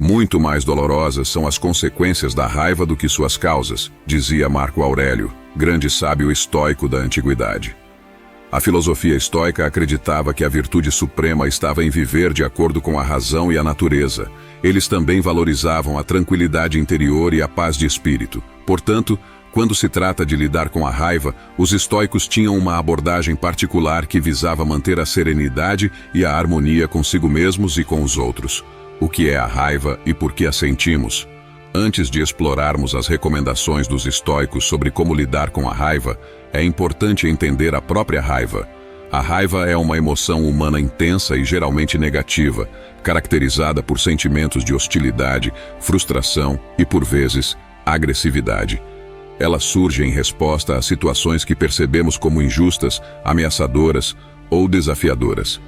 Muito mais dolorosas são as consequências da raiva do que suas causas, dizia Marco Aurélio, grande sábio estoico da antiguidade. A filosofia estoica acreditava que a virtude suprema estava em viver de acordo com a razão e a natureza. Eles também valorizavam a tranquilidade interior e a paz de espírito. Portanto, quando se trata de lidar com a raiva, os estoicos tinham uma abordagem particular que visava manter a serenidade e a harmonia consigo mesmos e com os outros. O que é a raiva e por que a sentimos? Antes de explorarmos as recomendações dos estoicos sobre como lidar com a raiva, é importante entender a própria raiva. A raiva é uma emoção humana intensa e geralmente negativa, caracterizada por sentimentos de hostilidade, frustração e, por vezes, agressividade. Ela surge em resposta a situações que percebemos como injustas, ameaçadoras ou desafiadoras.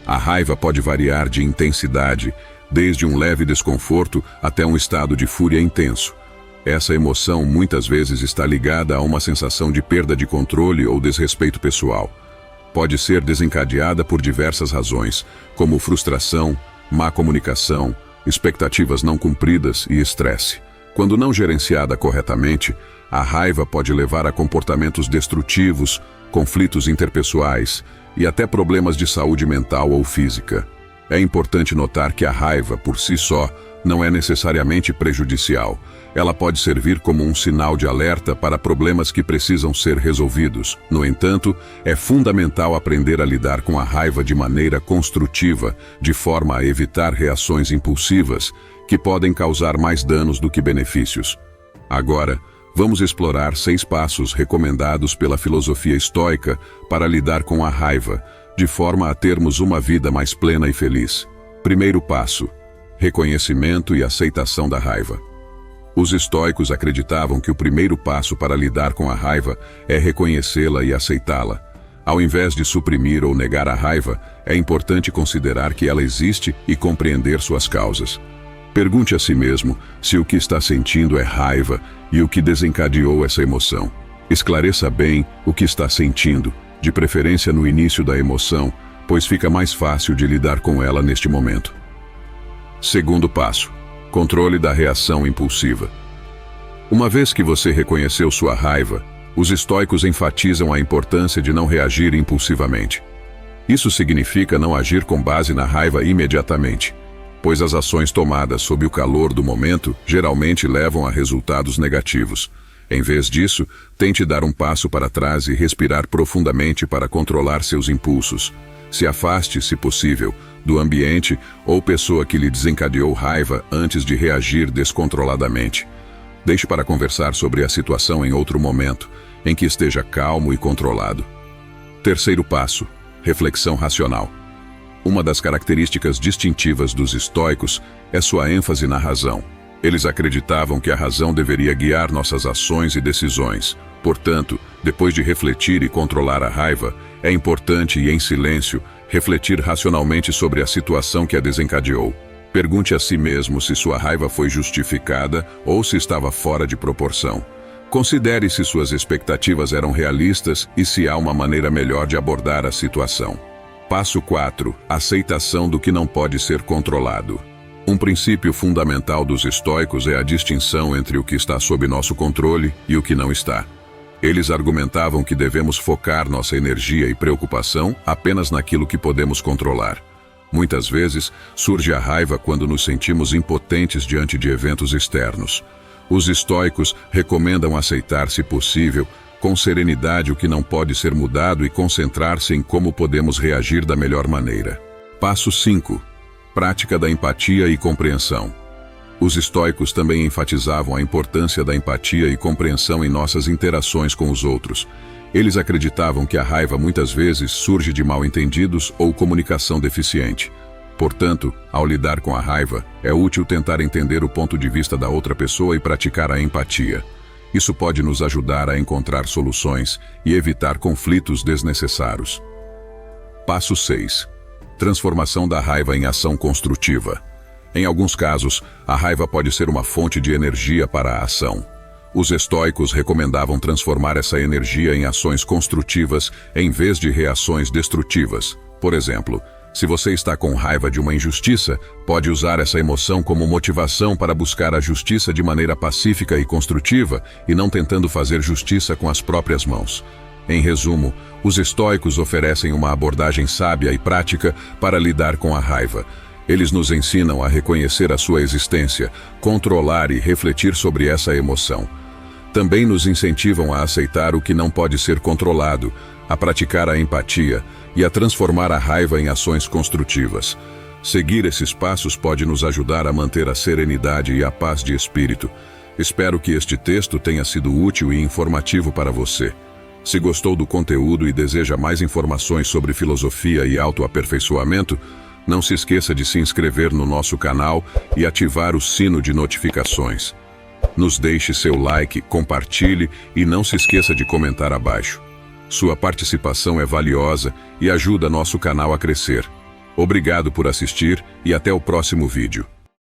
A raiva pode variar de intensidade, desde um leve desconforto até um estado de fúria intenso. Essa emoção muitas vezes está ligada a uma sensação de perda de controle ou desrespeito pessoal. Pode ser desencadeada por diversas razões, como frustração, má comunicação, expectativas não cumpridas e estresse. Quando não gerenciada corretamente, a raiva pode levar a comportamentos destrutivos, conflitos interpessoais e até problemas de saúde mental ou física. É importante notar que a raiva, por si só, não é necessariamente prejudicial. Ela pode servir como um sinal de alerta para problemas que precisam ser resolvidos. No entanto, é fundamental aprender a lidar com a raiva de maneira construtiva, de forma a evitar reações impulsivas, que podem causar mais danos do que benefícios. Agora, vamos explorar 6 passos recomendados pela filosofia estoica para lidar com a raiva, de forma a termos uma vida mais plena e feliz. Primeiro passo: reconhecimento e aceitação da raiva. Os estoicos acreditavam que o primeiro passo para lidar com a raiva é reconhecê-la e aceitá-la. Ao invés de suprimir ou negar a raiva, é importante considerar que ela existe e compreender suas causas. Pergunte a si mesmo se o que está sentindo é raiva e o que desencadeou essa emoção. Esclareça bem o que está sentindo, de preferência no início da emoção, pois fica mais fácil de lidar com ela neste momento. Segundo passo: controle da reação impulsiva. Uma vez que você reconheceu sua raiva, os estoicos enfatizam a importância de não reagir impulsivamente. Isso significa não agir com base na raiva imediatamente, pois as ações tomadas sob o calor do momento geralmente levam a resultados negativos. Em vez disso, tente dar um passo para trás e respirar profundamente para controlar seus impulsos. Se afaste, se possível, do ambiente ou pessoa que lhe desencadeou raiva antes de reagir descontroladamente. Deixe para conversar sobre a situação em outro momento, em que esteja calmo e controlado. Terceiro passo: reflexão racional. Uma das características distintivas dos estoicos é sua ênfase na razão. Eles acreditavam que a razão deveria guiar nossas ações e decisões. Portanto, depois de refletir e controlar a raiva, é importante e em silêncio refletir racionalmente sobre a situação que a desencadeou. Pergunte a si mesmo se sua raiva foi justificada ou se estava fora de proporção. Considere se suas expectativas eram realistas e se há uma maneira melhor de abordar a situação. Passo 4: aceitação do que não pode ser controlado. Um princípio fundamental dos estoicos é a distinção entre o que está sob nosso controle e o que não está. Eles argumentavam que devemos focar nossa energia e preocupação apenas naquilo que podemos controlar. Muitas vezes, surge a raiva quando nos sentimos impotentes diante de eventos externos. Os estoicos recomendam aceitar, se possível, com serenidade o que não pode ser mudado e concentrar-se em como podemos reagir da melhor maneira. Passo 5: prática da empatia e compreensão. Os estoicos também enfatizavam a importância da empatia e compreensão em nossas interações com os outros. Eles acreditavam que a raiva muitas vezes surge de mal-entendidos ou comunicação deficiente. Portanto, ao lidar com a raiva, é útil tentar entender o ponto de vista da outra pessoa e praticar a empatia. Isso pode nos ajudar a encontrar soluções e evitar conflitos desnecessários. Passo 6: transformação da raiva em ação construtiva. Em alguns casos, a raiva pode ser uma fonte de energia para a ação. Os estoicos recomendavam transformar essa energia em ações construtivas em vez de reações destrutivas. Por exemplo, Se você está com raiva de uma injustiça, pode usar essa emoção como motivação para buscar a justiça de maneira pacífica e construtiva e não tentando fazer justiça com as próprias mãos. Em resumo, os estoicos oferecem uma abordagem sábia e prática para lidar com a raiva. Eles nos ensinam a reconhecer a sua existência, controlar e refletir sobre essa emoção. Também nos incentivam a aceitar o que não pode ser controlado, a praticar a empatia e a transformar a raiva em ações construtivas. Seguir esses passos pode nos ajudar a manter a serenidade e a paz de espírito. Espero que este texto tenha sido útil e informativo para você. Se gostou do conteúdo e deseja mais informações sobre filosofia e autoaperfeiçoamento, não se esqueça de se inscrever no nosso canal e ativar o sino de notificações. Nos deixe seu like, compartilhe e não se esqueça de comentar abaixo. Sua participação é valiosa e ajuda nosso canal a crescer. Obrigado por assistir e até o próximo vídeo.